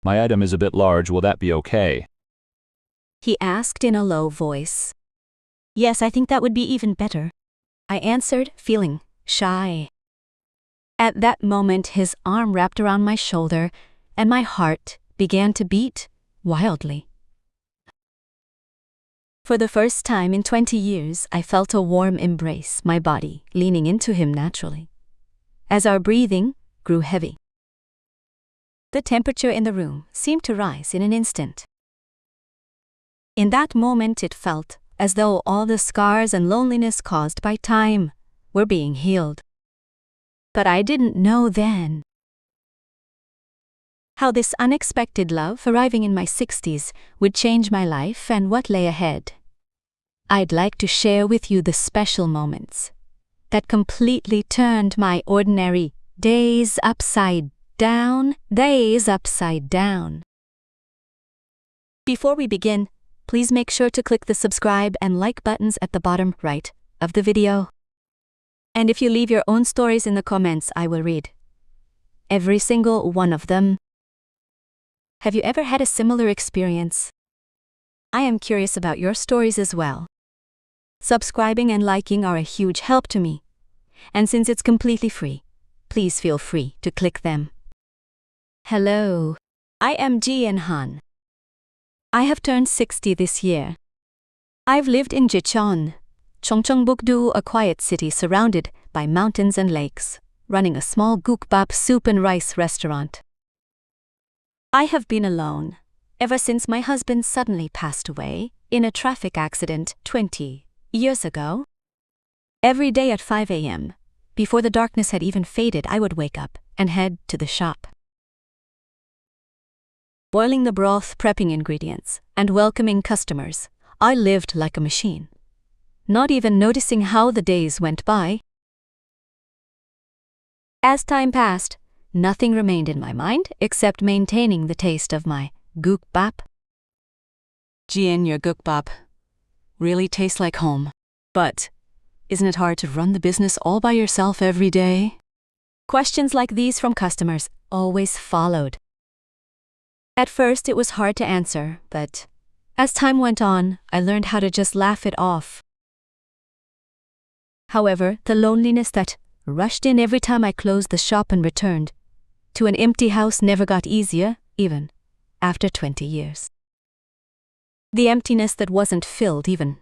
My item is a bit large, will that be okay? He asked in a low voice. Yes, I think that would be even better, I answered, feeling shy. At that moment, his arm wrapped around my shoulder, and my heart began to beat wildly. For the first time in 20 years, I felt a warm embrace, my body leaning into him naturally, as our breathing grew heavy. The temperature in the room seemed to rise in an instant. In that moment, it felt as though all the scars and loneliness caused by time were being healed. But I didn't know then how this unexpected love arriving in my 60s would change my life and what lay ahead. I'd like to share with you the special moments that completely turned my ordinary days upside down. Before we begin, please make sure to click the subscribe and like buttons at the bottom right of the video. And if you leave your own stories in the comments, I will read every single one of them. Have you ever had a similar experience? I am curious about your stories as well. Subscribing and liking are a huge help to me. And since it's completely free, please feel free to click them. Hello, I am Jian Han. I have turned 60 this year. I've lived in Jicheon, Chongcheongbuk-do, a quiet city surrounded by mountains and lakes, running a small gukbap soup and rice restaurant. I have been alone ever since my husband suddenly passed away in a traffic accident 20 years ago. Every day at 5 a.m., before the darkness had even faded, I would wake up and head to the shop. Boiling the broth, prepping ingredients, and welcoming customers, I lived like a machine, not even noticing how the days went by. As time passed, nothing remained in my mind except maintaining the taste of my gukbap. Jian, your gukbap really tastes like home. But isn't it hard to run the business all by yourself every day? Questions like these from customers always followed. At first, it was hard to answer, but as time went on, I learned how to just laugh it off. However, the loneliness that rushed in every time I closed the shop and returned to an empty house never got easier, even after 20 years. The emptiness that wasn't filled even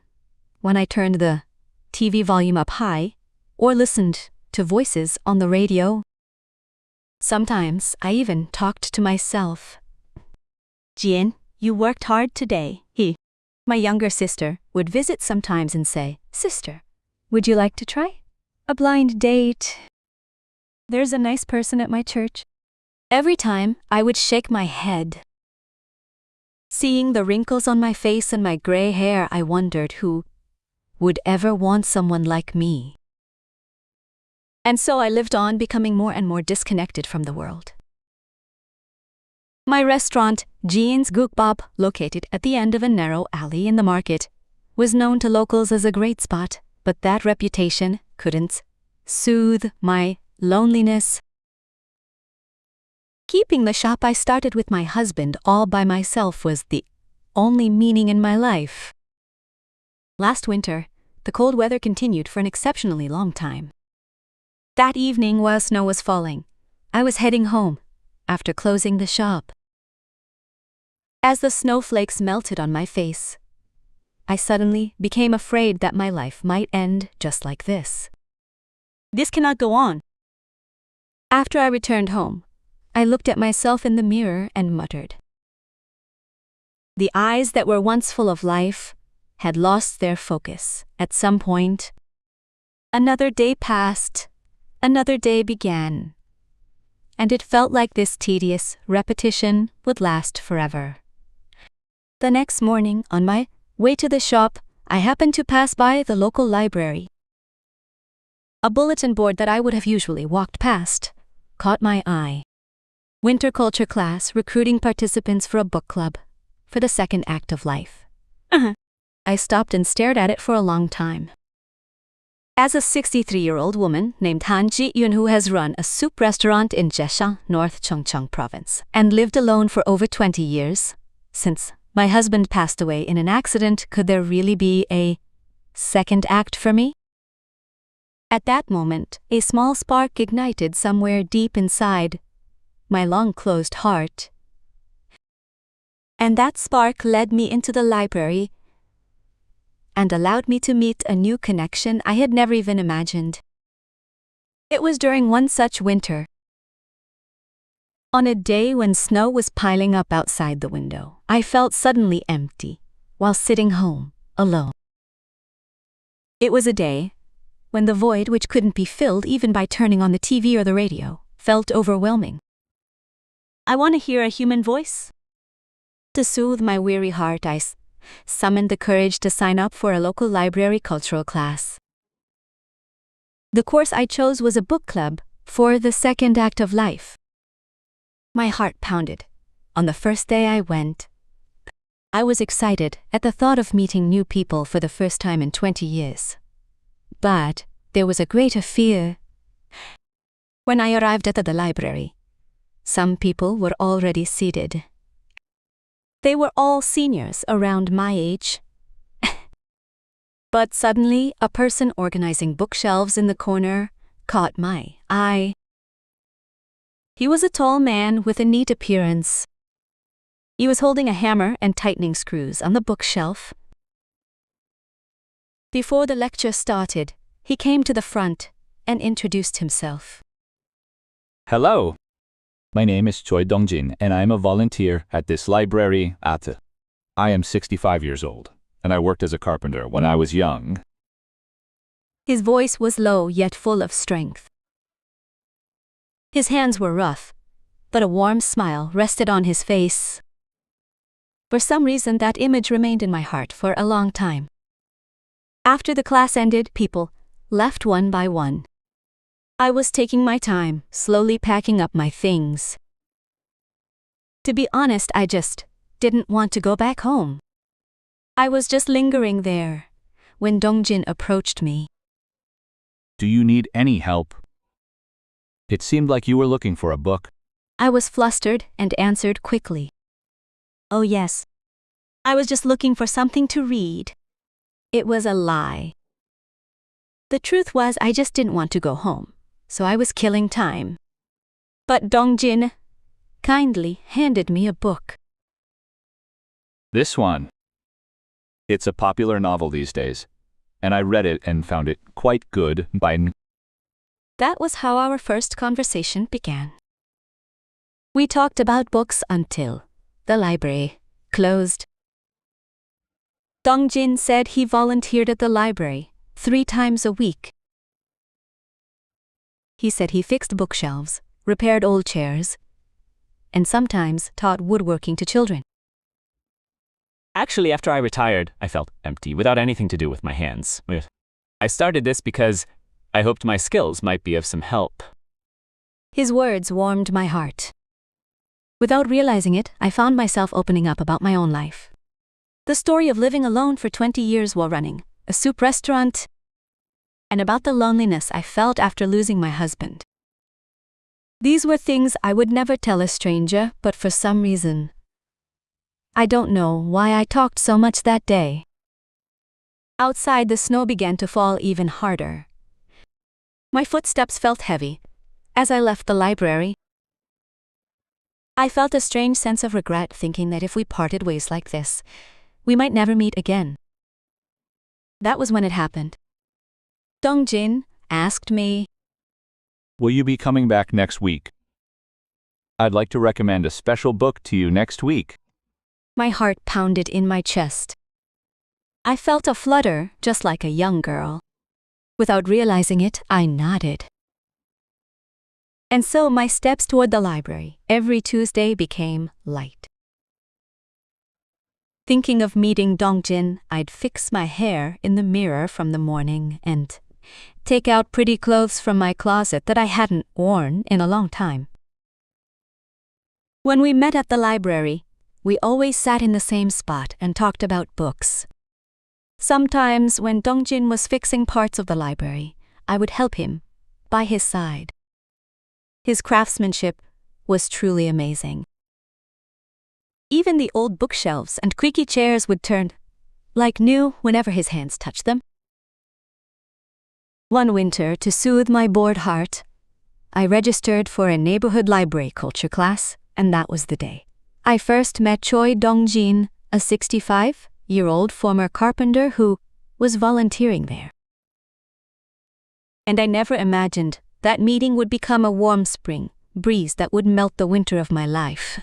when I turned the TV volume up high or listened to voices on the radio. Sometimes I even talked to myself. Jian, you worked hard today. My younger sister, would visit sometimes and say, Sister, would you like to try a blind date? There's a nice person at my church. Every time, I would shake my head. Seeing the wrinkles on my face and my gray hair, I wondered who would ever want someone like me. And so I lived on, becoming more and more disconnected from the world. My restaurant, Jian's Gukbap, located at the end of a narrow alley in the market, was known to locals as a great spot, but that reputation couldn't soothe my loneliness. Keeping the shop I started with my husband all by myself was the only meaning in my life. Last winter, the cold weather continued for an exceptionally long time. That evening, while snow was falling, I was heading home after closing the shop. As the snowflakes melted on my face, I suddenly became afraid that my life might end just like this. This cannot go on. After I returned home, I looked at myself in the mirror and muttered. The eyes that were once full of life had lost their focus at some point. Another day passed, another day began, and it felt like this tedious repetition would last forever. The next morning, on my way to the shop, I happened to pass by the local library. A bulletin board that I would have usually walked past caught my eye. Winter culture class recruiting participants for a book club for the second act of life. I stopped and stared at it for a long time. As a 63-year-old woman named Han Ji-yoon who has run a soup restaurant in Jaeshan, North Chungcheong Province, and lived alone for over 20 years, since my husband passed away in an accident, could there really be a second act for me? At that moment, a small spark ignited somewhere deep inside my long-closed heart. And that spark led me into the library and allowed me to meet a new connection I had never even imagined. It was during one such winter. On a day when snow was piling up outside the window, I felt suddenly empty while sitting home, alone. It was a day when the void, which couldn't be filled even by turning on the TV or the radio, felt overwhelming. I want to hear a human voice. To soothe my weary heart, I summoned the courage to sign up for a local library cultural class. The course I chose was a book club for the second act of life. My heart pounded. On the first day I went, I was excited at the thought of meeting new people for the first time in 20 years. But there was a greater fear. When I arrived at the library, some people were already seated. They were all seniors around my age. But suddenly, a person organizing bookshelves in the corner caught my eye. He was a tall man with a neat appearance. He was holding a hammer and tightening screws on the bookshelf. Before the lecture started, he came to the front and introduced himself. Hello. My name is Choi Dong-jin, and I am a volunteer at this library at. I am 65 years old, and I worked as a carpenter when I was young. His voice was low yet full of strength. His hands were rough, but a warm smile rested on his face. For some reason, that image remained in my heart for a long time. After the class ended, people left one by one. I was taking my time, slowly packing up my things. To be honest, I just didn't want to go back home. I was just lingering there when Dong-jin approached me. Do you need any help? It seemed like you were looking for a book. I was flustered and answered quickly. Oh yes. I was just looking for something to read. It was a lie. The truth was, I just didn't want to go home, so I was killing time. But Dong-jin kindly handed me a book. This one. It's a popular novel these days, and I read it and found it quite good by. That was how our first conversation began. We talked about books until the library closed. Dong-jin said he volunteered at the library 3 times a week. He said he fixed bookshelves, repaired old chairs, and sometimes taught woodworking to children. Actually, after I retired, I felt empty, without anything to do with my hands. I started this because I hoped my skills might be of some help. His words warmed my heart. Without realizing it, I found myself opening up about my own life. The story of living alone for 20 years while running a soup restaurant, and about the loneliness I felt after losing my husband. These were things I would never tell a stranger, but for some reason, I don't know why I talked so much that day. Outside, the snow began to fall even harder. My footsteps felt heavy as I left the library. I felt a strange sense of regret, thinking that if we parted ways like this, we might never meet again. That was when it happened. Dong-jin asked me, Will you be coming back next week? I'd like to recommend a special book to you next week. My heart pounded in my chest. I felt a flutter, just like a young girl. Without realizing it, I nodded. And so my steps toward the library every Tuesday became light. Thinking of meeting Dong-jin, I'd fix my hair in the mirror from the morning and take out pretty clothes from my closet that I hadn't worn in a long time. When we met at the library, we always sat in the same spot and talked about books. Sometimes when Dong-jin was fixing parts of the library, I would help him, by his side. His craftsmanship was truly amazing. Even the old bookshelves and creaky chairs would turn like new whenever his hands touched them. One winter, to soothe my bored heart, I registered for a neighborhood library culture class, and that was the day I first met Choi Dong-jin, a 65-year-old former carpenter who was volunteering there. And I never imagined that meeting would become a warm spring breeze that would melt the winter of my life.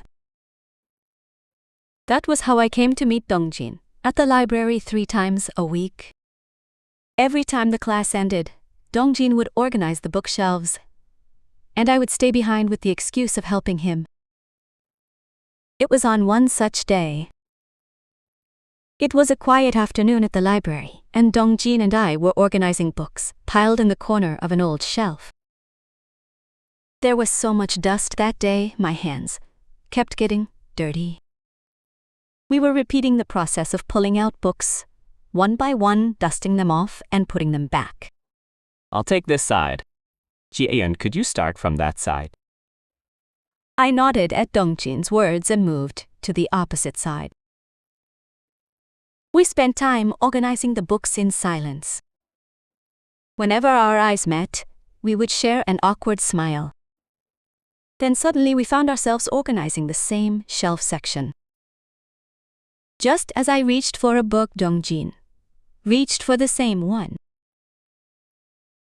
That was how I came to meet Dong-jin, at the library 3 times a week. Every time the class ended, Dong-jin would organize the bookshelves, and I would stay behind with the excuse of helping him. It was on one such day. It was a quiet afternoon at the library, and Dong-jin and I were organizing books piled in the corner of an old shelf. There was so much dust that day, my hands kept getting dirty. We were repeating the process of pulling out books, one by one, dusting them off and putting them back. I'll take this side. Ji-eun, could you start from that side? I nodded at Dong-jin's words and moved to the opposite side. We spent time organizing the books in silence. Whenever our eyes met, we would share an awkward smile. Then suddenly we found ourselves organizing the same shelf section. Just as I reached for a book, Dong-jin reached for the same one.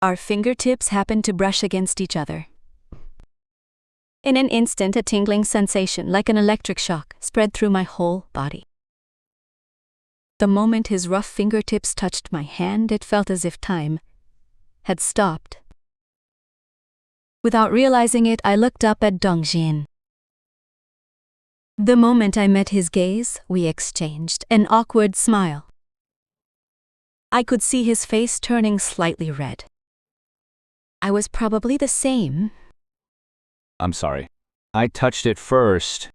Our fingertips happened to brush against each other. In an instant, a tingling sensation like an electric shock spread through my whole body. The moment his rough fingertips touched my hand, it felt as if time had stopped. Without realizing it, I looked up at Dong-jin. The moment I met his gaze, we exchanged an awkward smile. I could see his face turning slightly red. I was probably the same. I'm sorry. I touched it first.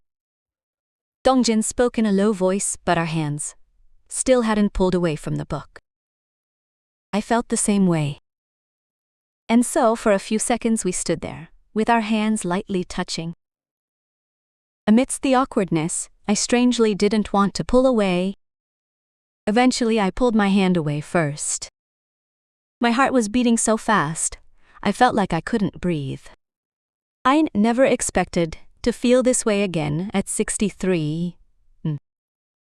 Dong-jin spoke in a low voice, but our hands still hadn't pulled away from the book. I felt the same way. And so, for a few seconds we stood there, with our hands lightly touching. Amidst the awkwardness, I strangely didn't want to pull away. Eventually, I pulled my hand away first. My heart was beating so fast, I felt like I couldn't breathe. I never expected to feel this way again at 63.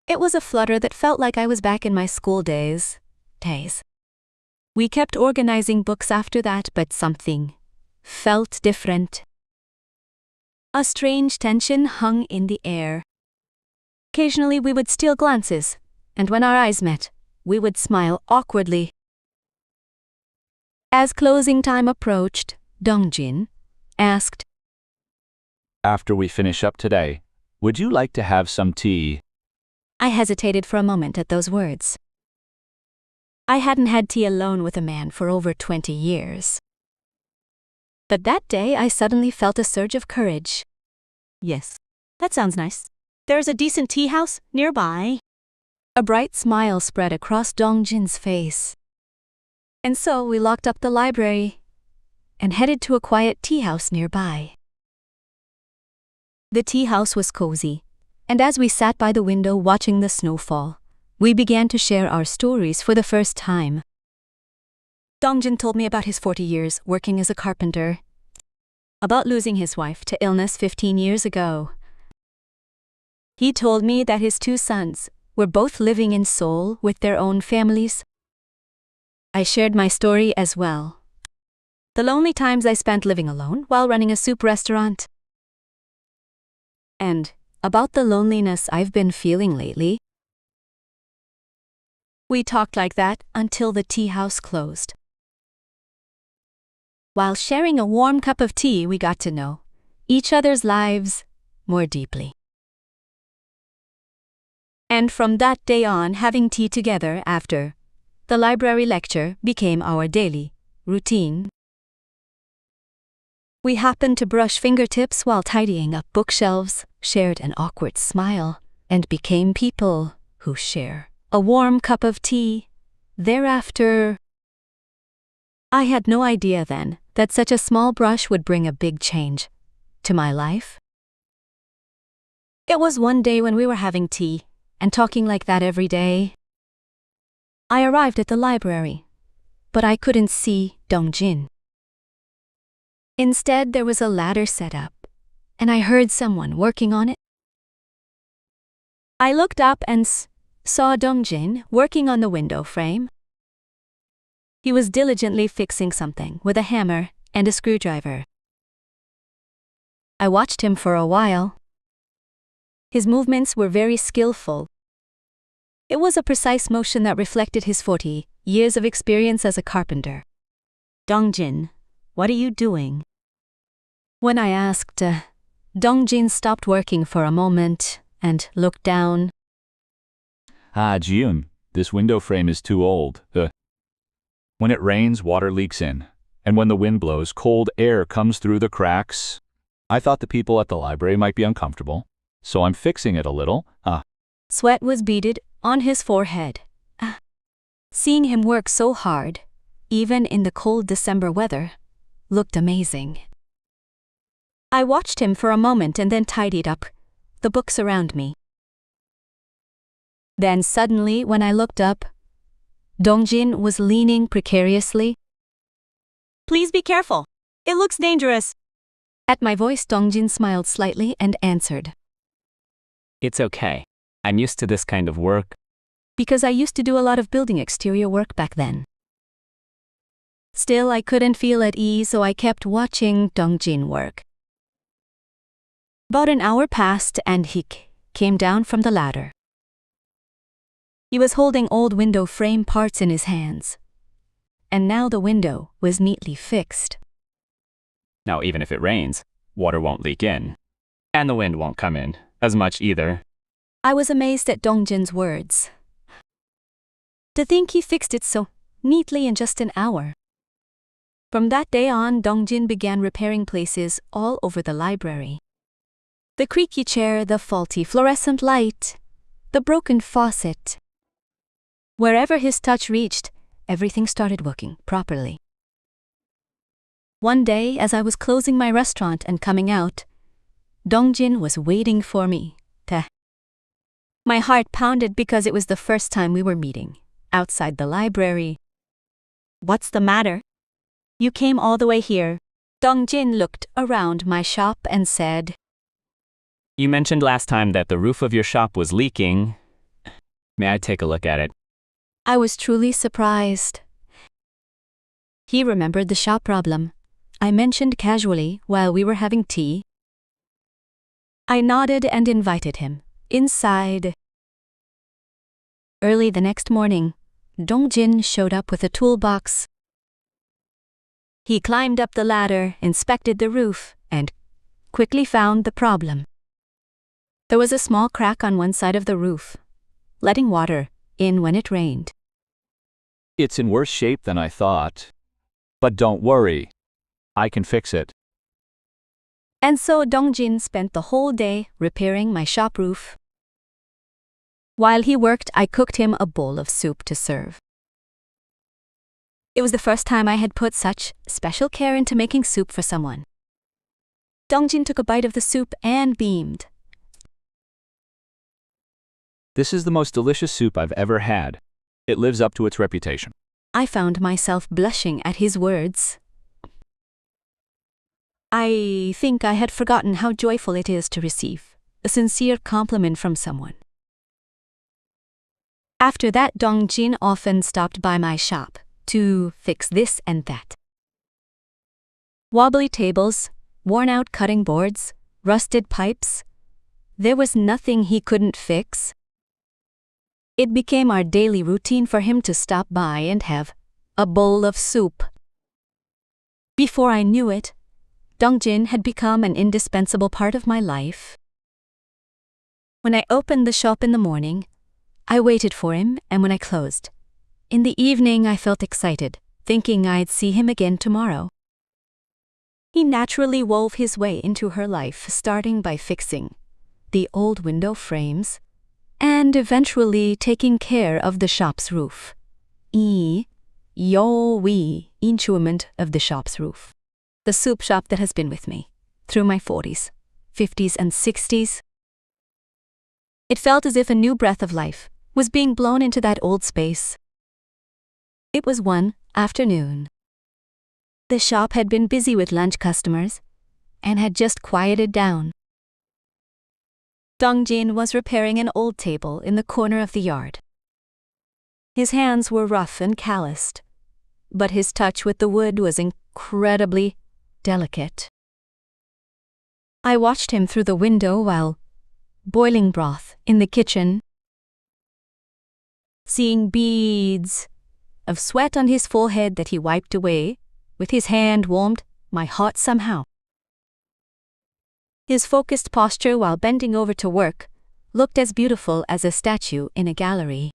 It was a flutter that felt like I was back in my school days. We kept organizing books after that, but something felt different. A strange tension hung in the air. Occasionally we would steal glances, and when our eyes met, we would smile awkwardly. As closing time approached, Dong-jin asked, After we finish up today, would you like to have some tea? I hesitated for a moment at those words. I hadn't had tea alone with a man for over 20 years. But that day I suddenly felt a surge of courage. Yes, that sounds nice. There's a decent tea house nearby. A bright smile spread across Dong-jin's face. And so we locked up the library and headed to a quiet tea house nearby. The tea house was cozy, and as we sat by the window watching the snow fall, we began to share our stories for the first time. Dong-jin told me about his 40 years working as a carpenter, about losing his wife to illness 15 years ago. He told me that his 2 sons were both living in Seoul with their own families. I shared my story as well. The lonely times I spent living alone while running a soup restaurant. And about the loneliness I've been feeling lately. We talked like that until the tea house closed. While sharing a warm cup of tea, we got to know each other's lives more deeply. And from that day on, having tea together after the library lecture became our daily routine. We happened to brush fingertips while tidying up bookshelves, shared an awkward smile, and became people who share a warm cup of tea. Thereafter, I had no idea then that such a small brush would bring a big change to my life. It was one day when we were having tea and talking like that every day. I arrived at the library, but I couldn't see Dongjin. Instead, there was a ladder set up, and I heard someone working on it. I looked up and saw Dongjin working on the window frame. He was diligently fixing something with a hammer and a screwdriver. I watched him for a while. His movements were very skillful. It was a precise motion that reflected his 40 years of experience as a carpenter. Dongjin, what are you doing? When I asked, Dongjin stopped working for a moment and looked down. Ah, Jiun, this window frame is too old. When it rains, water leaks in, and when the wind blows, cold air comes through the cracks. I thought the people at the library might be uncomfortable, so I'm fixing it a little. Sweat was beaded on his forehead. Seeing him work so hard, even in the cold December weather, looked amazing. I watched him for a moment and then tidied up the books around me. Then suddenly, when I looked up, Dongjin was leaning precariously. Please be careful. It looks dangerous. At my voice, Dongjin smiled slightly and answered. It's okay. I'm used to this kind of work. Because I used to do a lot of building exterior work back then. Still, I couldn't feel at ease, so I kept watching Dongjin work. About an hour passed and he came down from the ladder. He was holding old window frame parts in his hands. And now the window was neatly fixed. Now, even if it rains, water won't leak in. And the wind won't come in as much either. I was amazed at Dongjin's words. To think he fixed it so neatly in just an hour. From that day on, Dongjin began repairing places all over the library. The creaky chair, the faulty fluorescent light, the broken faucet. Wherever his touch reached, everything started working properly. One day, as I was closing my restaurant and coming out, Dongjin was waiting for me. My heart pounded because it was the first time we were meeting outside the library. What's the matter? You came all the way here. Dongjin looked around my shop and said, You mentioned last time that the roof of your shop was leaking. May I take a look at it? I was truly surprised. He remembered the shop problem I mentioned casually while we were having tea. I nodded and invited him inside. Early the next morning, Dongjin showed up with a toolbox. He climbed up the ladder, inspected the roof, and quickly found the problem. There was a small crack on one side of the roof, letting water in when it rained. It's in worse shape than I thought. But don't worry. I can fix it. And so Dongjin spent the whole day repairing my shop roof. While he worked, I cooked him a bowl of soup to serve. It was the first time I had put such special care into making soup for someone. Dongjin took a bite of the soup and beamed. This is the most delicious soup I've ever had. It lives up to its reputation. I found myself blushing at his words. I think I had forgotten how joyful it is to receive a sincere compliment from someone. After that, Dongjin often stopped by my shop to fix this and that. Wobbly tables, worn-out cutting boards, rusted pipes. There was nothing he couldn't fix. It became our daily routine for him to stop by and have a bowl of soup. Before I knew it, Dongjin had become an indispensable part of my life. When I opened the shop in the morning, I waited for him, and when I closed, in the evening I felt excited, thinking I'd see him again tomorrow. He naturally wove his way into her life, starting by fixing the old window frames and eventually taking care of the shop's roof. wee instrument of the shop's roof. The soup shop that has been with me through my 40s, 50s, and 60s. It felt as if a new breath of life was being blown into that old space. It was one afternoon. The shop had been busy with lunch customers and had just quieted down. Dongjin was repairing an old table in the corner of the yard. His hands were rough and calloused, but his touch with the wood was incredibly delicate. I watched him through the window while boiling broth in the kitchen. Seeing beads of sweat on his forehead that he wiped away with his hand warmed my heart somehow. His focused posture while bending over to work looked as beautiful as a statue in a gallery.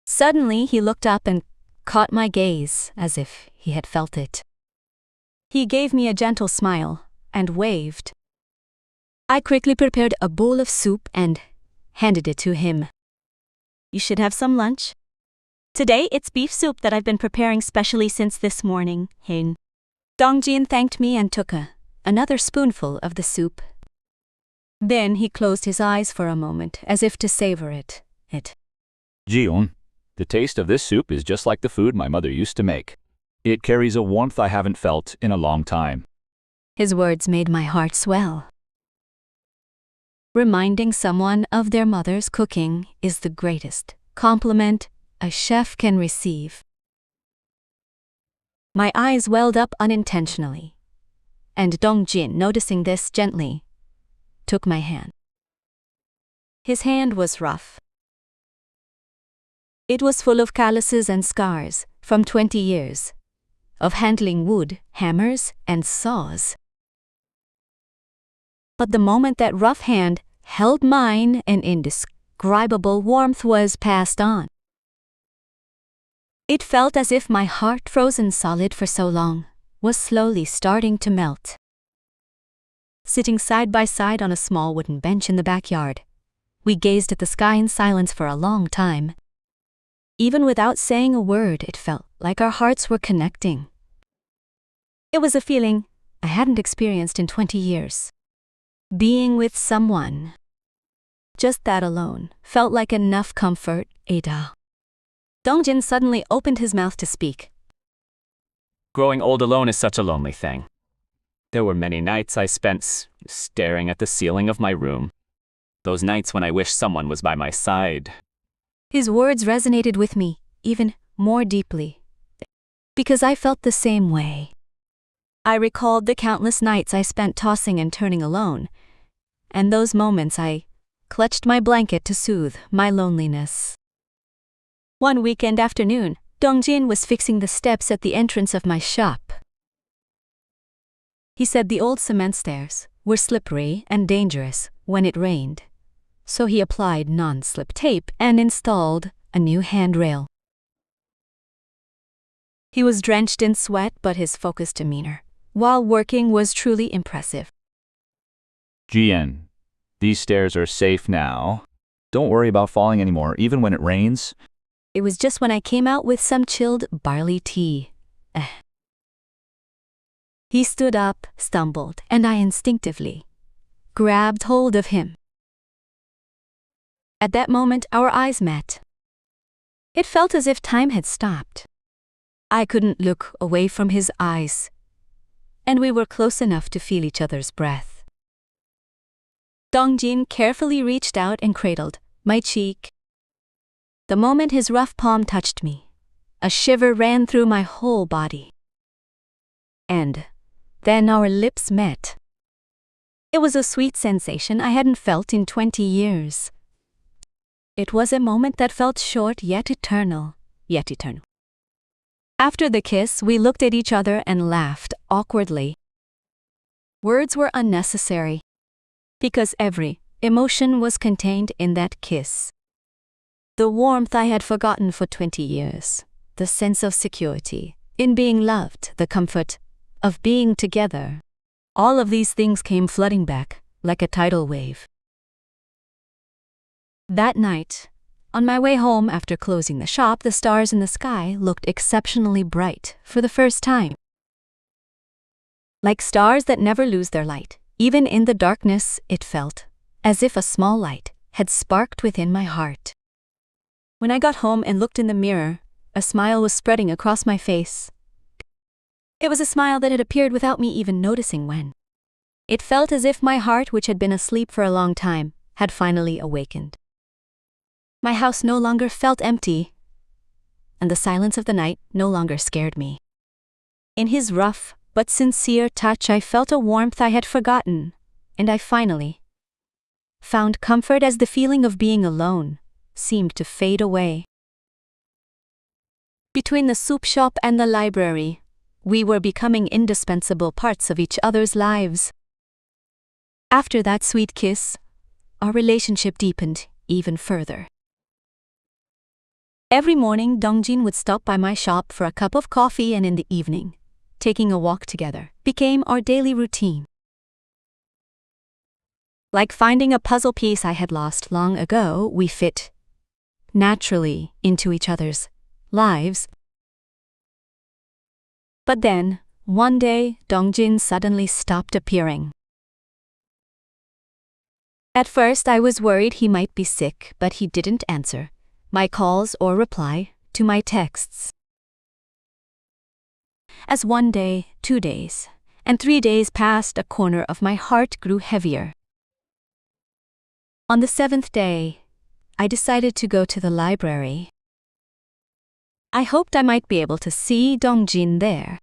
Suddenly he looked up and caught my gaze as if he had felt it. He gave me a gentle smile and waved. I quickly prepared a bowl of soup and handed it to him. You should have some lunch. Today it's beef soup that I've been preparing specially since this morning, Hein. Dongjin thanked me and took another spoonful of the soup. Then he closed his eyes for a moment as if to savor it. Jiun, the taste of this soup is just like the food my mother used to make. It carries a warmth I haven't felt in a long time. His words made my heart swell. Reminding someone of their mother's cooking is the greatest compliment a chef can receive. My eyes welled up unintentionally, and Dongjin, noticing this gently, took my hand. His hand was rough. It was full of calluses and scars from 20 years of handling wood, hammers, and saws. But the moment that rough hand held mine, an indescribable warmth was passed on. It felt as if my heart, frozen solid for so long, was slowly starting to melt. Sitting side by side on a small wooden bench in the backyard, we gazed at the sky in silence for a long time. Even without saying a word, it felt like our hearts were connecting. It was a feeling I hadn't experienced in 20 years. Being with someone, just that alone, felt like enough comfort. Ada. Dongjin suddenly opened his mouth to speak. Growing old alone is such a lonely thing. There were many nights I spent staring at the ceiling of my room. Those nights when I wished someone was by my side. His words resonated with me even more deeply, because I felt the same way. I recalled the countless nights I spent tossing and turning alone, and those moments I clutched my blanket to soothe my loneliness. One weekend afternoon, Dongjin was fixing the steps at the entrance of my shop. He said the old cement stairs were slippery and dangerous when it rained, so he applied non-slip tape and installed a new handrail. He was drenched in sweat, but his focused demeanor while working was truly impressive. Jian, these stairs are safe now. Don't worry about falling anymore, even when it rains. It was just when I came out with some chilled barley tea. He stood up, stumbled, and I instinctively grabbed hold of him. At that moment, our eyes met. It felt as if time had stopped. I couldn't look away from his eyes, and we were close enough to feel each other's breath. Dongjin carefully reached out and cradled my cheek. The moment his rough palm touched me, a shiver ran through my whole body. And then our lips met. It was a sweet sensation I hadn't felt in 20 years. It was a moment that felt short yet eternal. After the kiss, we looked at each other and laughed awkwardly. Words were unnecessary, because every emotion was contained in that kiss. The warmth I had forgotten for 20 years, the sense of security in being loved, the comfort of being together. All of these things came flooding back like a tidal wave. That night, On my way home after closing the shop, the stars in the sky looked exceptionally bright for the first time. Like stars that never lose their light, even in the darkness, it felt as if a small light had sparked within my heart. When I got home and looked in the mirror, a smile was spreading across my face. It was a smile that had appeared without me even noticing when. It felt as if my heart, which had been asleep for a long time, had finally awakened. My house no longer felt empty, and the silence of the night no longer scared me. In his rough but sincere touch, I felt a warmth I had forgotten, and I finally found comfort as the feeling of being alone seemed to fade away. Between the soup shop and the library, we were becoming indispensable parts of each other's lives. After that sweet kiss, our relationship deepened even further. Every morning, Dongjin would stop by my shop for a cup of coffee, and in the evening, taking a walk together became our daily routine. Like finding a puzzle piece I had lost long ago, we fit naturally into each other's lives. But then, one day, Dongjin suddenly stopped appearing. At first, I was worried he might be sick, but he didn't answer my calls or reply to my texts. As 1 day, 2 days, and 3 days passed, a corner of my heart grew heavier. On the 7th day, I decided to go to the library. I hoped I might be able to see Dongjin there.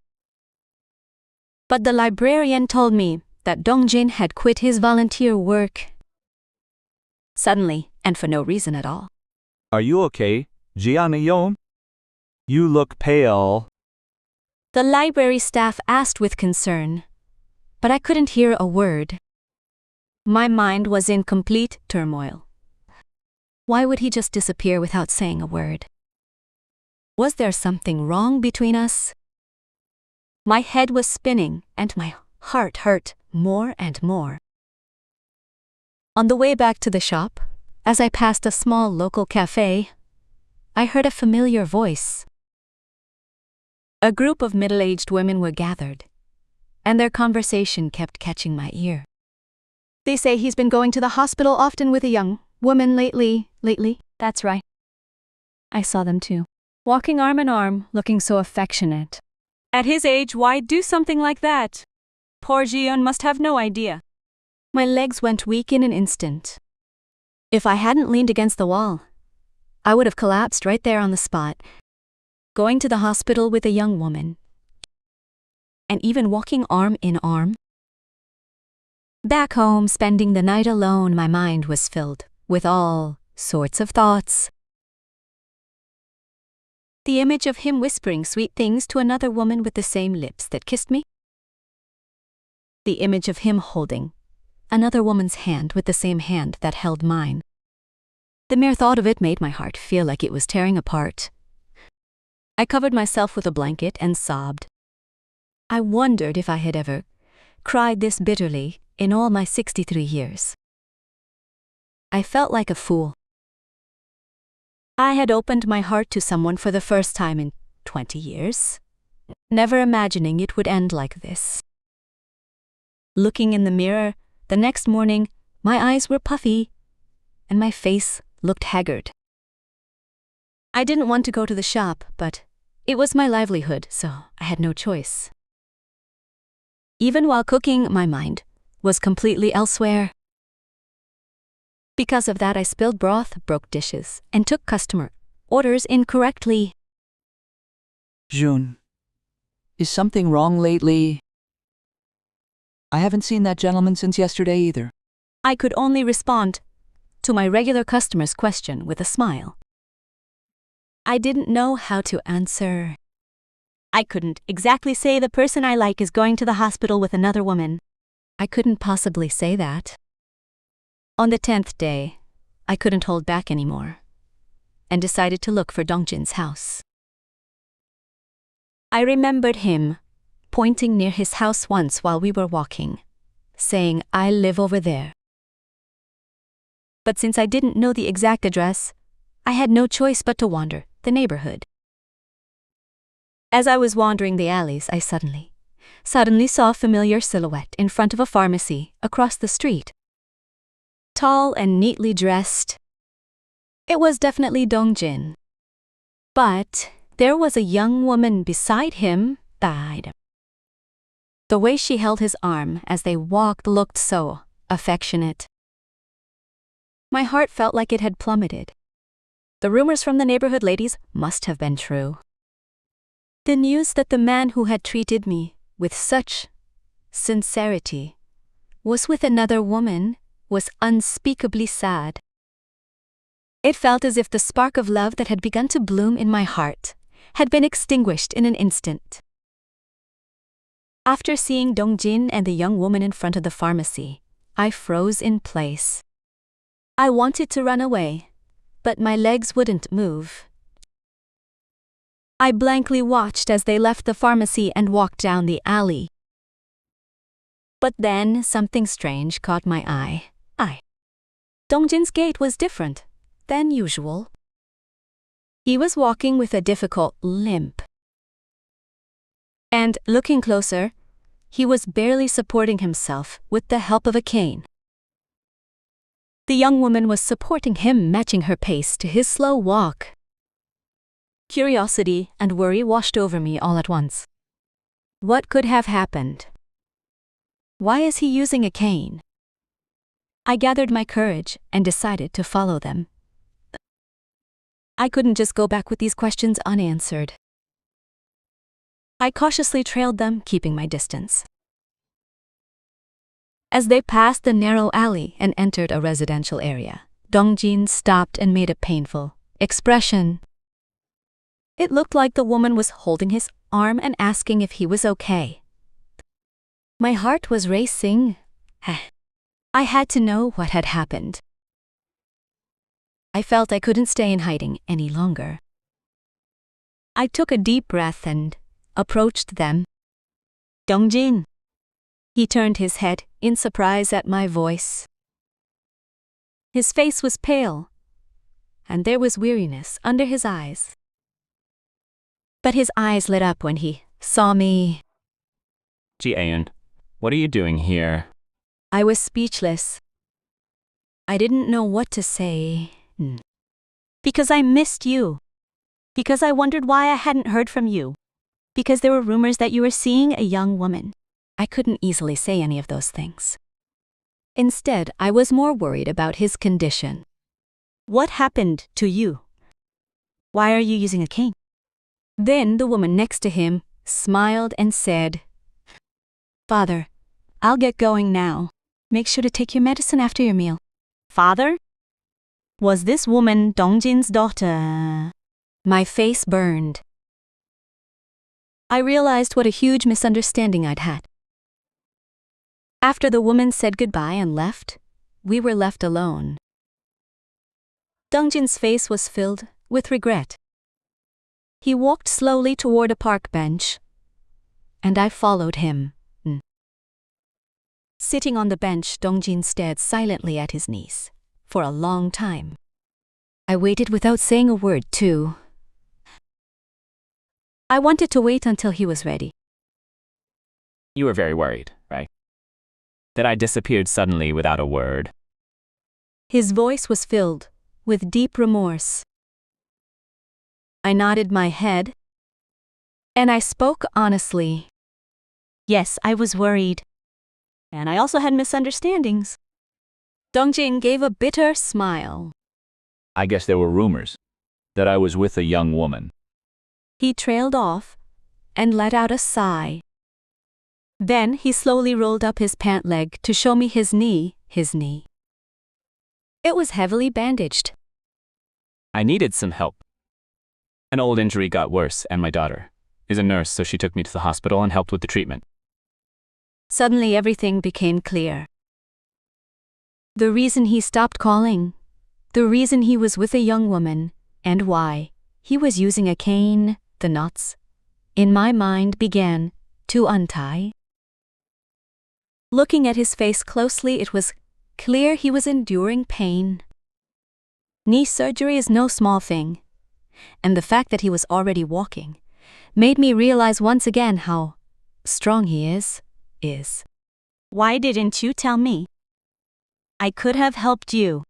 But the librarian told me that Dongjin had quit his volunteer work. Suddenly, and for no reason at all. Are you okay, Jianayon? You look pale. The library staff asked with concern, but I couldn't hear a word. My mind was in complete turmoil. Why would he just disappear without saying a word? Was there something wrong between us? My head was spinning and my heart hurt more and more. On the way back to the shop, as I passed a small local cafe, I heard a familiar voice. A group of middle-aged women were gathered, and their conversation kept catching my ear. They say he's been going to the hospital often with a young woman lately. That's right. I saw them too, walking arm in arm, looking so affectionate. At his age, why do something like that? Poor Jiyeon must have no idea. My legs went weak in an instant. If I hadn't leaned against the wall, I would have collapsed right there on the spot. Going to the hospital with a young woman, and even walking arm in arm. Back home, spending the night alone, my mind was filled with all sorts of thoughts. The image of him whispering sweet things to another woman with the same lips that kissed me. The image of him holding another woman's hand with the same hand that held mine. The mere thought of it made my heart feel like it was tearing apart. I covered myself with a blanket and sobbed. I wondered if I had ever cried this bitterly in all my 63 years. I felt like a fool. I had opened my heart to someone for the first time in 20 years, never imagining it would end like this. Looking in the mirror, the next morning, my eyes were puffy, and my face looked haggard. I didn't want to go to the shop, but it was my livelihood, so I had no choice. Even while cooking, my mind was completely elsewhere. Because of that, I spilled broth, broke dishes, and took customer orders incorrectly. June, is something wrong lately? I haven't seen that gentleman since yesterday either. I could only respond to my regular customer's question with a smile. I didn't know how to answer. I couldn't exactly say the person I like is going to the hospital with another woman. I couldn't possibly say that. On the 10th day, I couldn't hold back anymore, and decided to look for Dongjin's house. I remembered him pointing near his house once while we were walking, saying, "I live over there." But since I didn't know the exact address, I had no choice but to wander the neighborhood. As I was wandering the alleys, I suddenly saw a familiar silhouette in front of a pharmacy across the street. Tall and neatly dressed. It was definitely Dongjin. But there was a young woman beside him. The way she held his arm as they walked looked so affectionate. My heart felt like it had plummeted. The rumors from the neighborhood ladies must have been true. The news that the man who had treated me with such sincerity was with another woman was unspeakably sad. It felt as if the spark of love that had begun to bloom in my heart had been extinguished in an instant. After seeing Dongjin and the young woman in front of the pharmacy, I froze in place. I wanted to run away, but my legs wouldn't move. I blankly watched as they left the pharmacy and walked down the alley. But then something strange caught my eye. Dongjin's gait was different than usual. He was walking with a difficult limp. And looking closer, he was barely supporting himself with the help of a cane. The young woman was supporting him, matching her pace to his slow walk. Curiosity and worry washed over me all at once. What could have happened? Why is he using a cane? I gathered my courage and decided to follow them. I couldn't just go back with these questions unanswered. I cautiously trailed them, keeping my distance. As they passed the narrow alley and entered a residential area, Dongjin stopped and made a painful expression. It looked like the woman was holding his arm and asking if he was okay. My heart was racing. I had to know what had happened. I felt I couldn't stay in hiding any longer. I took a deep breath and approached them. Dongjin. He turned his head in surprise at my voice. His face was pale, and there was weariness under his eyes. But his eyes lit up when he saw me. Ji-Aeun, what are you doing here? I was speechless. I didn't know what to say. Because I missed you. Because I wondered why I hadn't heard from you. Because there were rumors that you were seeing a young woman. I couldn't easily say any of those things. Instead, I was more worried about his condition. What happened to you? Why are you using a cane? Then the woman next to him smiled and said, Father, I'll get going now. Make sure to take your medicine after your meal. Father? Was this woman Dongjin's daughter? My face burned. I realized what a huge misunderstanding I'd had. After the woman said goodbye and left, we were left alone. Dongjin's face was filled with regret. He walked slowly toward a park bench, and I followed him. Sitting on the bench, Dongjin stared silently at his niece for a long time. I waited without saying a word, too. I wanted to wait until he was ready. You were very worried, right? That I disappeared suddenly without a word. His voice was filled with deep remorse. I nodded my head, and I spoke honestly. Yes, I was worried. And I also had misunderstandings. Dongjin gave a bitter smile. I guess there were rumors that I was with a young woman. He trailed off and let out a sigh. Then he slowly rolled up his pant leg to show me his knee. It was heavily bandaged. I needed some help. An old injury got worse, and my daughter is a nurse, so she took me to the hospital and helped with the treatment. Suddenly everything became clear. The reason he stopped calling, the reason he was with a young woman, and why he was using a cane, the knots in my mind began to untie. Looking at his face closely, it was clear he was enduring pain. Knee surgery is no small thing, and the fact that he was already walking made me realize once again how strong he is. Why didn't you tell me? I could have helped you.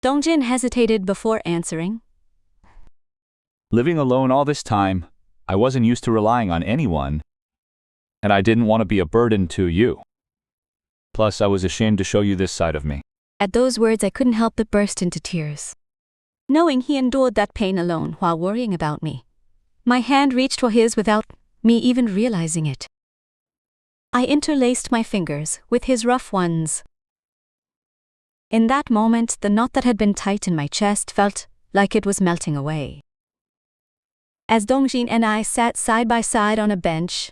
Dongjin hesitated before answering. Living alone all this time, I wasn't used to relying on anyone, and I didn't want to be a burden to you. Plus, I was ashamed to show you this side of me. At those words, I couldn't help but burst into tears. Knowing he endured that pain alone while worrying about me, my hand reached for his without me even realizing it. I interlaced my fingers with his rough ones. In that moment, the knot that had been tight in my chest felt like it was melting away. As Dongjin and I sat side by side on a bench,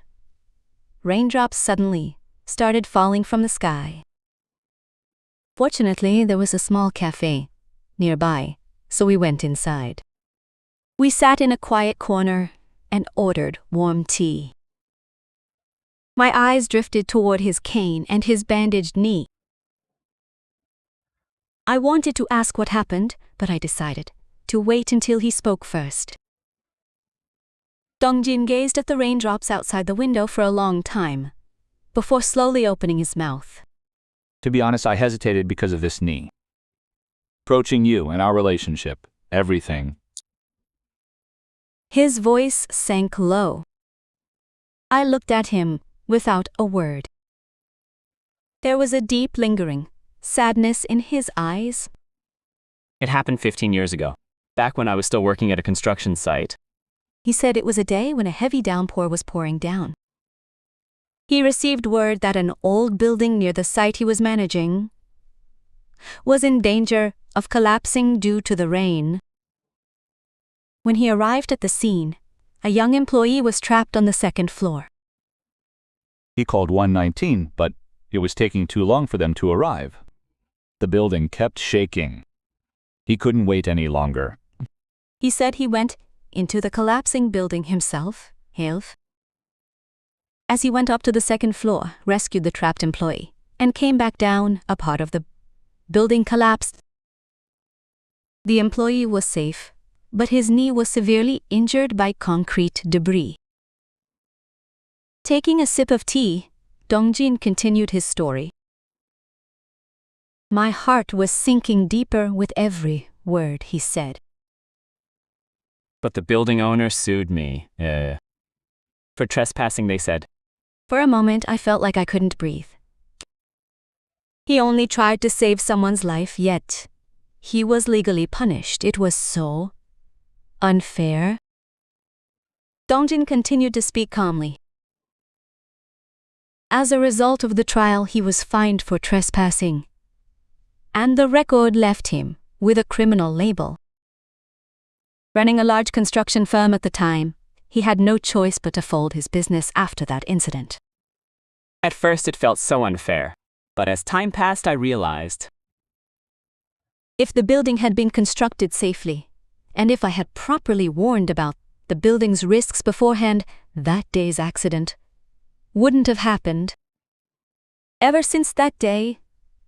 raindrops suddenly started falling from the sky. Fortunately, there was a small cafe nearby, so we went inside. We sat in a quiet corner and ordered warm tea. My eyes drifted toward his cane and his bandaged knee. I wanted to ask what happened, but I decided to wait until he spoke first. Dongjin gazed at the raindrops outside the window for a long time, before slowly opening his mouth. To be honest, I hesitated because of this knee. Approaching you and our relationship, everything. His voice sank low. I looked at him without a word. There was a deep lingering sadness in his eyes. It happened 15 years ago, back when I was still working at a construction site. He said it was a day when a heavy downpour was pouring down. He received word that an old building near the site he was managing was in danger of collapsing due to the rain. When he arrived at the scene, a young employee was trapped on the second floor. He called 119, but it was taking too long for them to arrive. The building kept shaking. He couldn't wait any longer. He said he went into the collapsing building himself, as he went up to the second floor, rescued the trapped employee, and came back down, a part of the building collapsed. The employee was safe, but his knee was severely injured by concrete debris. Taking a sip of tea, Dongjin continued his story. My heart was sinking deeper with every word he said. But the building owner sued me. For trespassing, they said. For a moment, I felt like I couldn't breathe. He only tried to save someone's life, yet he was legally punished. It was so unfair. Dongjin continued to speak calmly. As a result of the trial, he was fined for trespassing, and the record left him with a criminal label. Running a large construction firm at the time, he had no choice but to fold his business after that incident. At first, it felt so unfair, but as time passed, I realized. If the building had been constructed safely, and if I had properly warned about the building's risks beforehand, that day's accident wouldn't have happened. Ever since that day,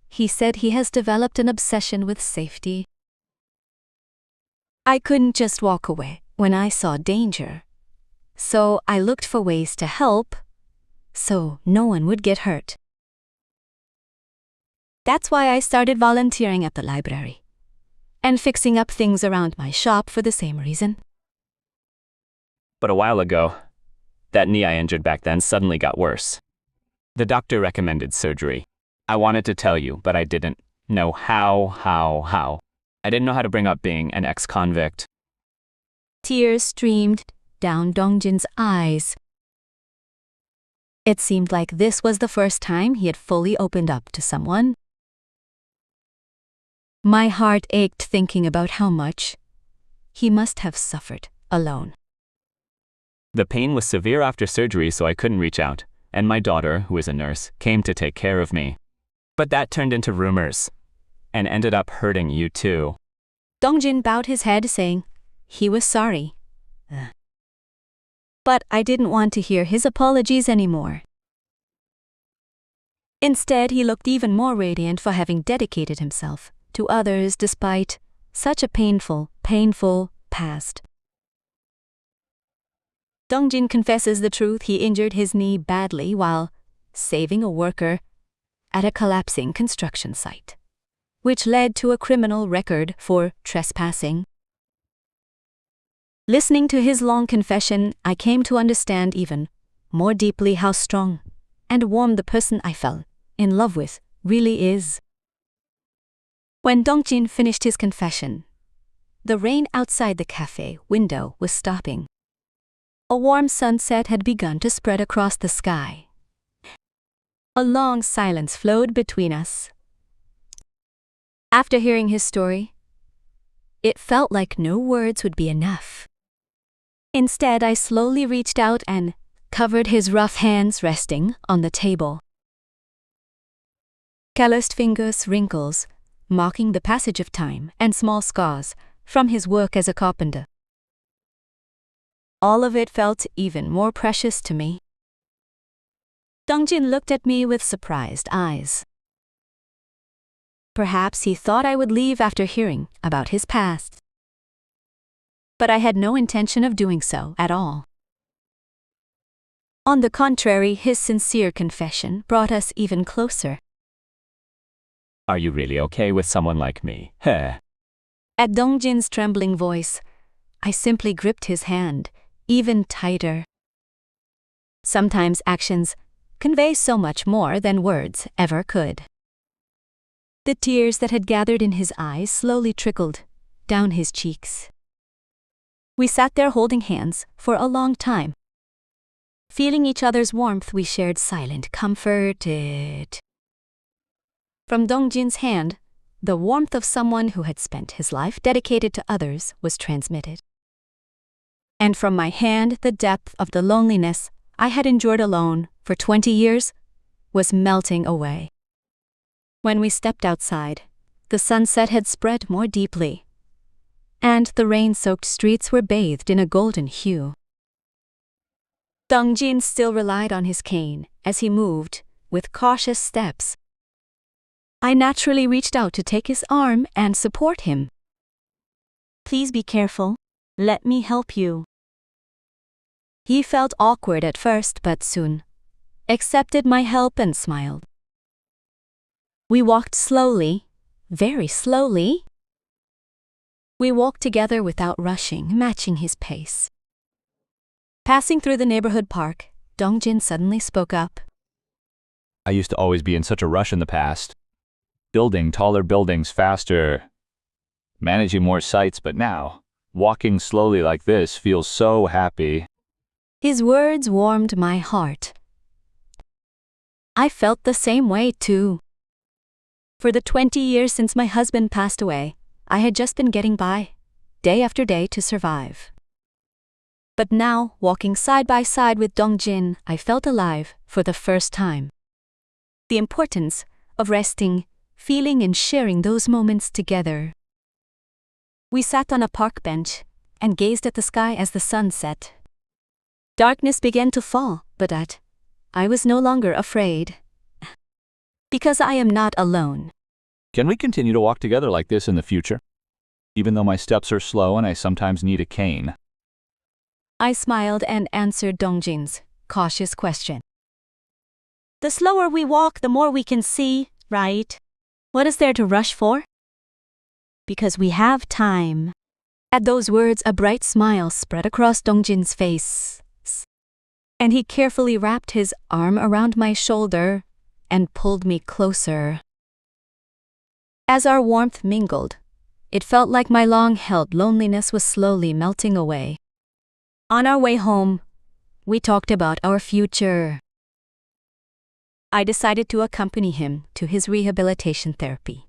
he said he has developed an obsession with safety. I couldn't just walk away when I saw danger, so I looked for ways to help so no one would get hurt. That's why I started volunteering at the library and fixing up things around my shop for the same reason. But a while ago, that knee I injured back then suddenly got worse. The doctor recommended surgery. I wanted to tell you, but I didn't know how. I didn't know how to bring up being an ex-convict. Tears streamed down Dongjin's eyes. It seemed like this was the first time he had fully opened up to someone. My heart ached thinking about how much he must have suffered alone. The pain was severe after surgery, so I couldn't reach out, and my daughter, who is a nurse, came to take care of me. But that turned into rumors, and ended up hurting you too. Dongjin bowed his head, saying he was sorry. But I didn't want to hear his apologies anymore. Instead, he looked even more radiant for having dedicated himself to others despite Such a painful, painful past. Dongjin confesses the truth. He injured his knee badly while saving a worker at a collapsing construction site, which led to a criminal record for trespassing. Listening to his long confession, I came to understand even more deeply how strong and warm the person I fell in love with really is. When Dongjin finished his confession, the rain outside the cafe window was stopping. A warm sunset had begun to spread across the sky. A long silence flowed between us. After hearing his story, it felt like no words would be enough. Instead, I slowly reached out and covered his rough hands resting on the table. Calloused fingers, wrinkles, marking the passage of time, and small scars from his work as a carpenter. All of it felt even more precious to me. Dongjin looked at me with surprised eyes. Perhaps he thought I would leave after hearing about his past. But I had no intention of doing so at all. On the contrary, his sincere confession brought us even closer. Are you really okay with someone like me? Heh. At Dongjin's trembling voice, I simply gripped his hand even tighter. Sometimes actions convey so much more than words ever could. The tears that had gathered in his eyes slowly trickled down his cheeks. We sat there holding hands for a long time. Feeling each other's warmth, we shared silent comfort. From Dongjin's hand, the warmth of someone who had spent his life dedicated to others was transmitted. And from my hand, the depth of the loneliness I had endured alone for 20 years was melting away. When we stepped outside, the sunset had spread more deeply, and the rain-soaked streets were bathed in a golden hue. Dongjin still relied on his cane as he moved with cautious steps. I naturally reached out to take his arm and support him. Please be careful. Let me help you. He felt awkward at first, but soon accepted my help and smiled. We walked slowly, very slowly. We walked together without rushing, matching his pace. Passing through the neighborhood park, Dongjin suddenly spoke up. I used to always be in such a rush in the past. Building taller buildings faster, managing more sites, but now, walking slowly like this feels so happy. His words warmed my heart. I felt the same way too. For the 20 years since my husband passed away, I had just been getting by, day after day, to survive. But now, walking side by side with Dongjin, I felt alive for the first time. The importance of resting, feeling, and sharing those moments together. We sat on a park bench and gazed at the sky as the sun set. Darkness began to fall, but I was no longer afraid. Because I am not alone. Can we continue to walk together like this in the future? Even though my steps are slow and I sometimes need a cane. I smiled and answered Dongjin's cautious question. The slower we walk, the more we can see, right? What is there to rush for? Because we have time. At those words, a bright smile spread across Dongjin's face, and he carefully wrapped his arm around my shoulder and pulled me closer. As our warmth mingled, it felt like my long-held loneliness was slowly melting away. On our way home, we talked about our future. I decided to accompany him to his rehabilitation therapy,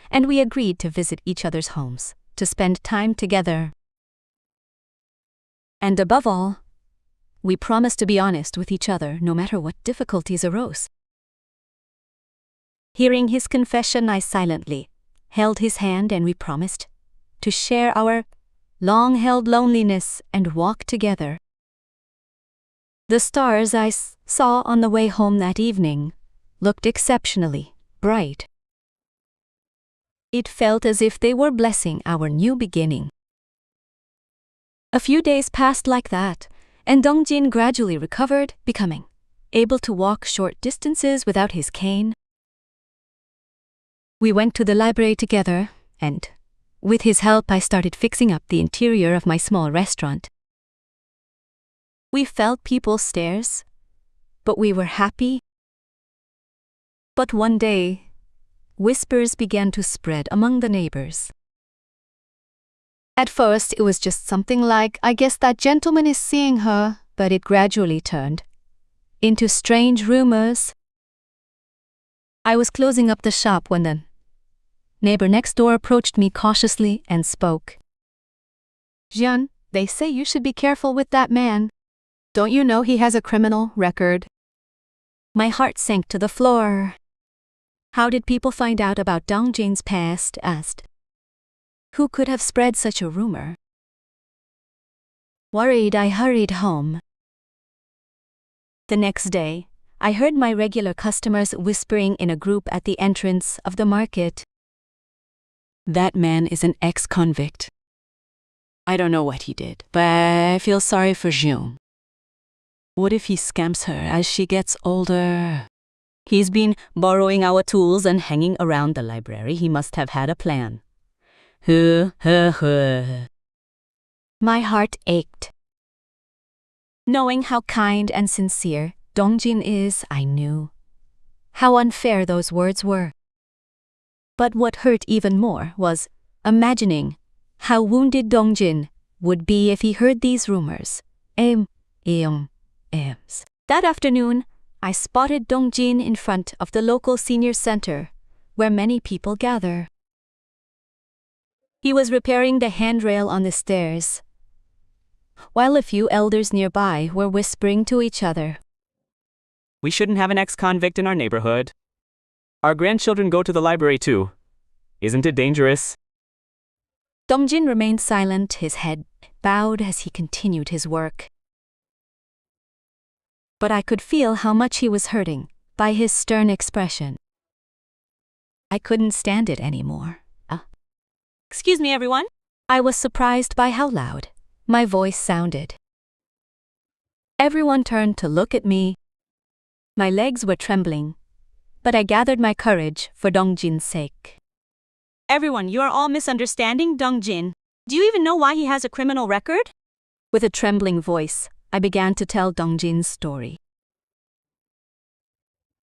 and we agreed to visit each other's homes to spend time together. And above all, we promised to be honest with each other no matter what difficulties arose. Hearing his confession, I silently held his hand and we promised to share our long-held loneliness and walk together. The stars I saw on the way home that evening looked exceptionally bright. It felt as if they were blessing our new beginning. A few days passed like that, and Dongjin gradually recovered, becoming able to walk short distances without his cane. We went to the library together, and with his help I started fixing up the interior of my small restaurant. We felt people's stares, but we were happy. But one day, whispers began to spread among the neighbors. At first, it was just something like, "I guess that gentleman is seeing her," but it gradually turned into strange rumors. I was closing up the shop when the neighbor next door approached me cautiously and spoke. "Jian, they say you should be careful with that man. Don't you know he has a criminal record?" My heart sank to the floor. How did people find out about Dongjin's past? Asked. Who could have spread such a rumor? Worried, I hurried home. The next day, I heard my regular customers whispering in a group at the entrance of the market. "That man is an ex-convict. I don't know what he did, but I feel sorry for Jian. What if he scams her as she gets older? He's been borrowing our tools and hanging around the library. He must have had a plan." My heart ached. Knowing how kind and sincere Dongjin is, I knew how unfair those words were. But what hurt even more was imagining how wounded Dongjin would be if he heard these rumors. That afternoon, I spotted Dongjin in front of the local senior center, where many people gather. He was repairing the handrail on the stairs, while a few elders nearby were whispering to each other. We shouldn't have an ex-convict in our neighborhood. Our grandchildren go to the library too. Isn't it dangerous? Dongjin remained silent, his head bowed as he continued his work. But I could feel how much he was hurting by his stern expression. I couldn't stand it anymore. Excuse me, everyone. I was surprised by how loud my voice sounded. Everyone turned to look at me. My legs were trembling, but I gathered my courage for Dongjin's sake. "Everyone, you are all misunderstanding Dongjin. Do you even know why he has a criminal record?" With a trembling voice, I began to tell Dongjin's story.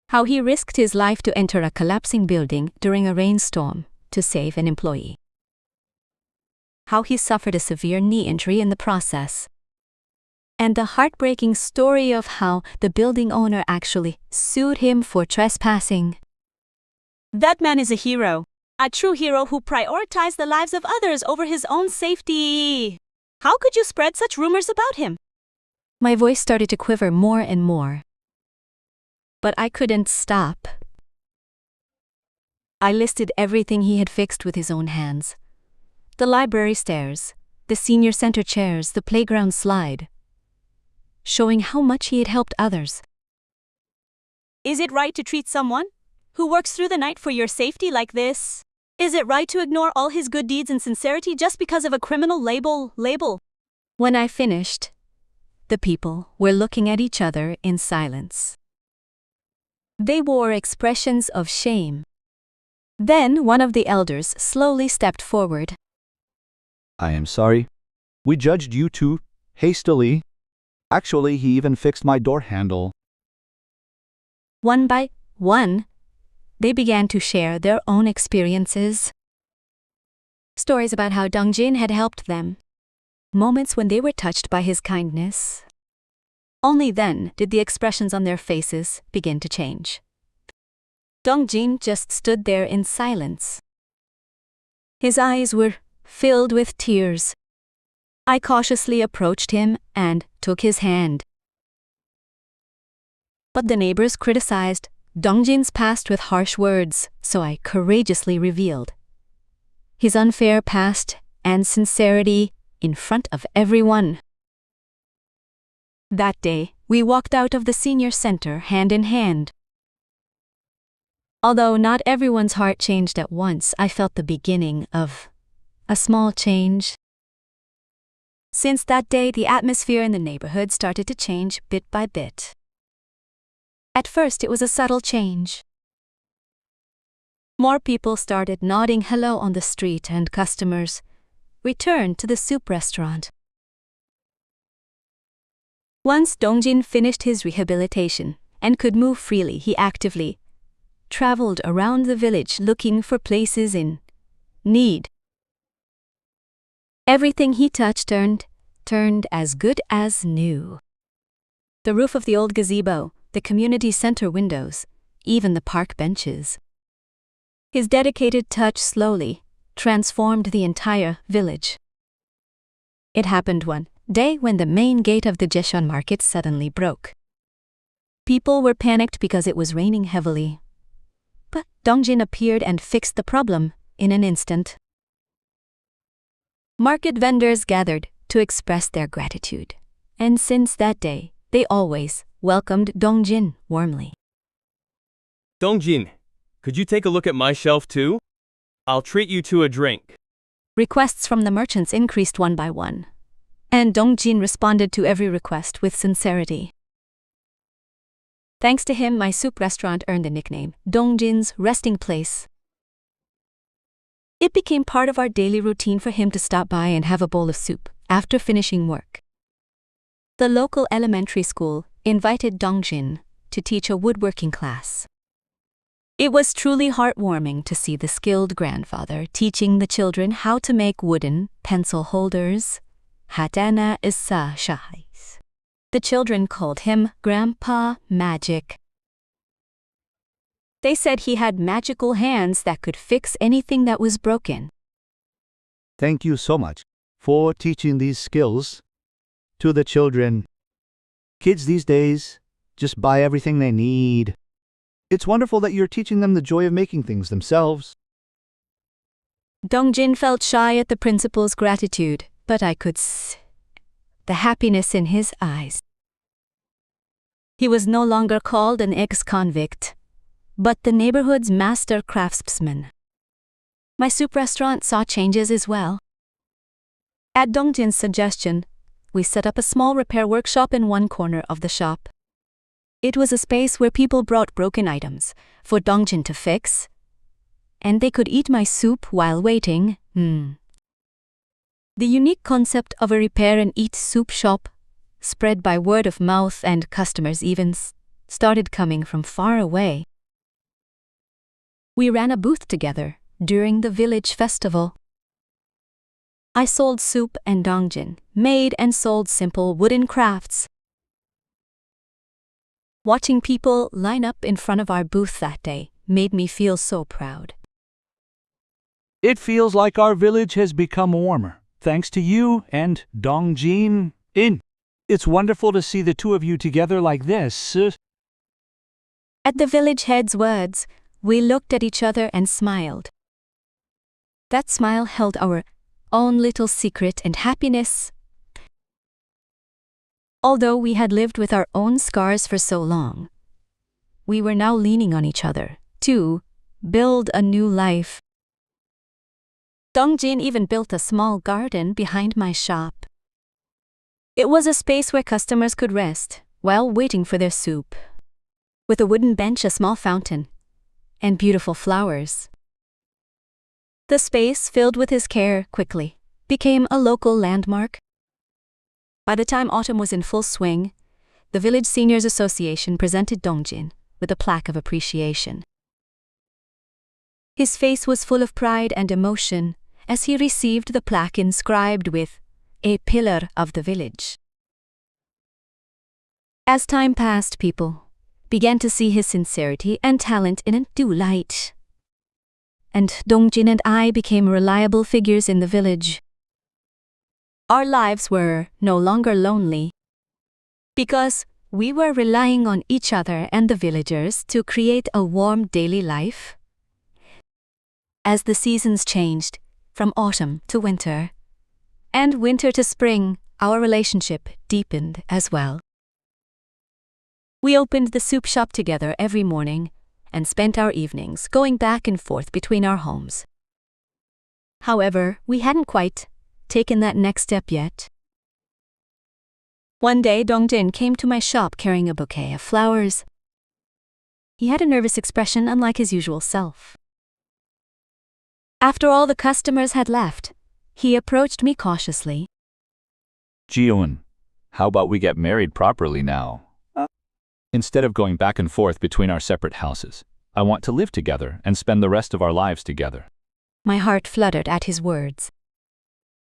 How he risked his life to enter a collapsing building during a rainstorm to save an employee. How he suffered a severe knee injury in the process. And the heartbreaking story of how the building owner actually sued him for trespassing. That man is a hero. A true hero who prioritized the lives of others over his own safety. How could you spread such rumors about him? My voice started to quiver more and more. But I couldn't stop. I listed everything he had fixed with his own hands. The library stairs, the senior center chairs, the playground slide. Showing how much he had helped others. Is it right to treat someone who works through the night for your safety like this? Is it right to ignore all his good deeds and sincerity just because of a criminal label? When I finished, the people were looking at each other in silence. They wore expressions of shame. Then one of the elders slowly stepped forward. I am sorry. We judged you too hastily. Actually, he even fixed my door handle. One by one, they began to share their own experiences. Stories about how Dongjin had helped them. Moments when they were touched by his kindness. Only then did the expressions on their faces begin to change. Dongjin just stood there in silence. His eyes were filled with tears. I cautiously approached him and took his hand. But the neighbors criticized Dongjin's past with harsh words, so I courageously revealed his unfair past and sincerity in front of everyone. That day, we walked out of the senior center hand in hand. Although not everyone's heart changed at once, I felt the beginning of a small change. Since that day, the atmosphere in the neighborhood started to change bit by bit. At first, it was a subtle change. More people started nodding hello on the street, and customers returned to the soup restaurant. Once Dongjin finished his rehabilitation and could move freely, he actively traveled around the village looking for places in need. Everything he touched turned as good as new. The roof of the old gazebo, the community center windows, even the park benches. His dedicated touch slowly transformed the entire village. It happened one day when the main gate of the Jeshon market suddenly broke. People were panicked because it was raining heavily. But Dongjin appeared and fixed the problem in an instant. Market vendors gathered to express their gratitude, and since that day, they always welcomed Dongjin warmly. Dongjin, could you take a look at my shelf too? I'll treat you to a drink. Requests from the merchants increased one by one, and Dongjin responded to every request with sincerity. Thanks to him, my soup restaurant earned the nickname Dongjin's Resting Place. It became part of our daily routine for him to stop by and have a bowl of soup after finishing work. The local elementary school invited Dongjin to teach a woodworking class. It was truly heartwarming to see the skilled grandfather teaching the children how to make wooden pencil holders. Hatana isa shahais. The children called him Grandpa Magic. They said he had magical hands that could fix anything that was broken. Thank you so much for teaching these skills to the children. Kids these days just buy everything they need. It's wonderful that you're teaching them the joy of making things themselves. Dongjin felt shy at the principal's gratitude, but I could see the happiness in his eyes. He was no longer called an ex-convict, but the neighborhood's master craftsman. My soup restaurant saw changes as well. At Dongjin's suggestion, we set up a small repair workshop in one corner of the shop. It was a space where people brought broken items for Dongjin to fix, and they could eat my soup while waiting. The unique concept of a repair and eat soup shop spread by word of mouth, and customers even started coming from far away. We ran a booth together during the village festival. I sold soup, and Dongjin made and sold simple wooden crafts. Watching people line up in front of our booth that day made me feel so proud. It feels like our village has become warmer, thanks to you and Dongjin. It's wonderful to see the two of you together like this. At the village head's words, we looked at each other and smiled. That smile held our own little secret and happiness. Although we had lived with our own scars for so long, we were now leaning on each other to build a new life. Dongjin even built a small garden behind my shop. It was a space where customers could rest while waiting for their soup, with a wooden bench, a small fountain, and beautiful flowers. The space, filled with his care, quickly became a local landmark. By the time autumn was in full swing, the Village Seniors Association presented Dongjin with a plaque of appreciation. His face was full of pride and emotion as he received the plaque inscribed with "A pillar of the village." As time passed, people began to see his sincerity and talent in a new light. And Dongjin and I became reliable figures in the village. Our lives were no longer lonely, because we were relying on each other and the villagers to create a warm daily life. As the seasons changed, from autumn to winter, and winter to spring, our relationship deepened as well. We opened the soup shop together every morning and spent our evenings going back and forth between our homes. However, we hadn't quite taken that next step yet. One day, Dongjin came to my shop carrying a bouquet of flowers. He had a nervous expression unlike his usual self. After all the customers had left, he approached me cautiously. Jiun, how about we get married properly now? Instead of going back and forth between our separate houses, I want to live together and spend the rest of our lives together. My heart fluttered at his words.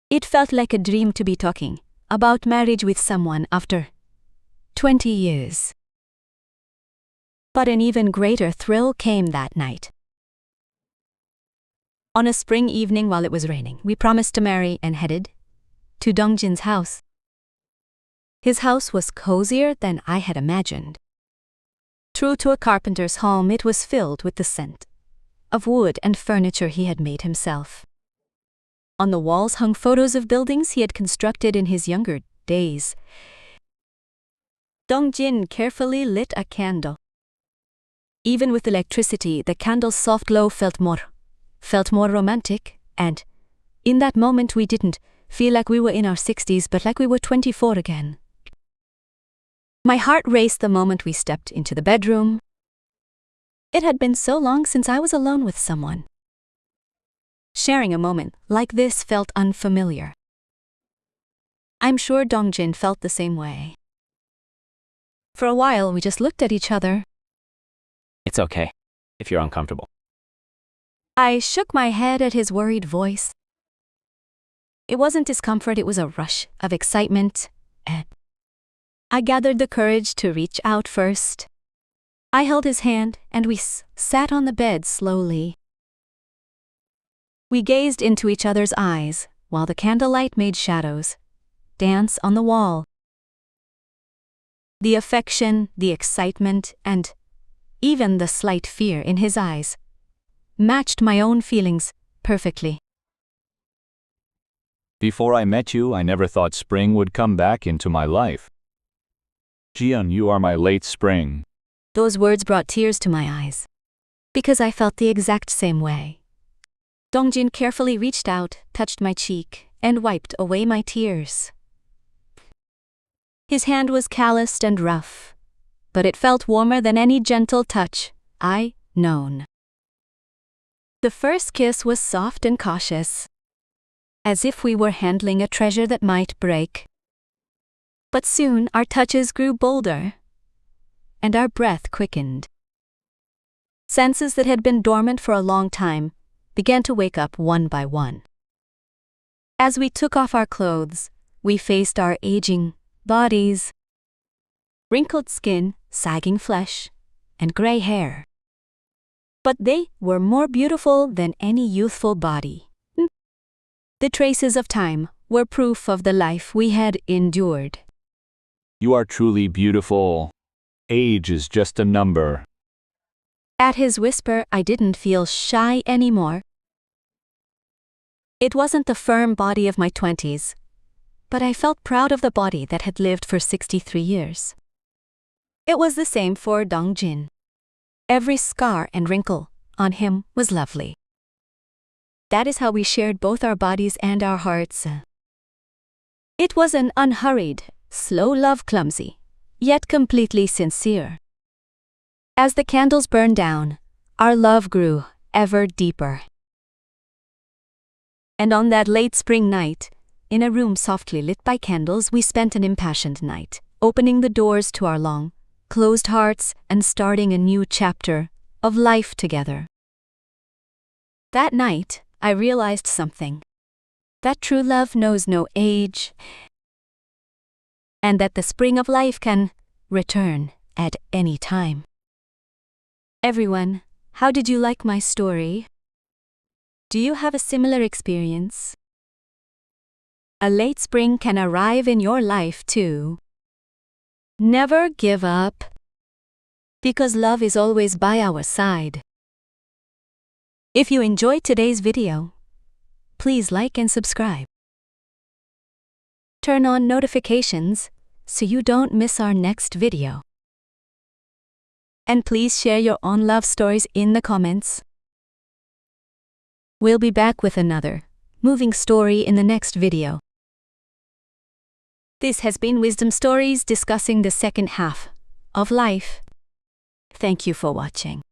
It felt like a dream to be talking about marriage with someone after 20 years. But an even greater thrill came that night. On a spring evening while it was raining, we promised to marry and headed to Dongjin's house. His house was cozier than I had imagined. True to a carpenter's home, it was filled with the scent of wood and furniture he had made himself. On the walls hung photos of buildings he had constructed in his younger days. Dongjin carefully lit a candle. Even with electricity, the candle's soft glow felt more romantic, and in that moment we didn't feel like we were in our 60s, but like we were 24 again. My heart raced the moment we stepped into the bedroom. It had been so long since I was alone with someone. Sharing a moment like this felt unfamiliar. I'm sure Dongjin felt the same way. For a while, we just looked at each other. It's okay, if you're uncomfortable. I shook my head at his worried voice. It wasn't discomfort, it was a rush of excitement, and I gathered the courage to reach out first. I held his hand, and we sat on the bed slowly. We gazed into each other's eyes, while the candlelight made shadows dance on the wall. The affection, the excitement, and even the slight fear in his eyes matched my own feelings perfectly. Before I met you, I never thought spring would come back into my life. Jiun, you are my late spring. Those words brought tears to my eyes, because I felt the exact same way. Dongjin carefully reached out, touched my cheek, and wiped away my tears. His hand was calloused and rough, but it felt warmer than any gentle touch I'd known. The first kiss was soft and cautious, as if we were handling a treasure that might break. But soon our touches grew bolder, and our breath quickened. Senses that had been dormant for a long time began to wake up one by one. As we took off our clothes, we faced our aging bodies, wrinkled skin, sagging flesh, and gray hair. But they were more beautiful than any youthful body. The traces of time were proof of the life we had endured. You are truly beautiful. Age is just a number. At his whisper, I didn't feel shy anymore. It wasn't the firm body of my 20s, but I felt proud of the body that had lived for 63 years. It was the same for Dongjin. Every scar and wrinkle on him was lovely. That is how we shared both our bodies and our hearts. It was an unhurried, slow love, clumsy, yet completely sincere. As the candles burned down, our love grew ever deeper. And on that late spring night, in a room softly lit by candles, we spent an impassioned night, opening the doors to our long, closed hearts and starting a new chapter of life together. That night, I realized something. That true love knows no age, and that the spring of life can return at any time. Everyone, how did you like my story? Do you have a similar experience? A late spring can arrive in your life too. Never give up, because love is always by our side. If you enjoyed today's video, please like and subscribe. Turn on notifications so you don't miss our next video. And please share your own love stories in the comments. We'll be back with another moving story in the next video. This has been Wisdom Stories discussing the second half of life. Thank you for watching.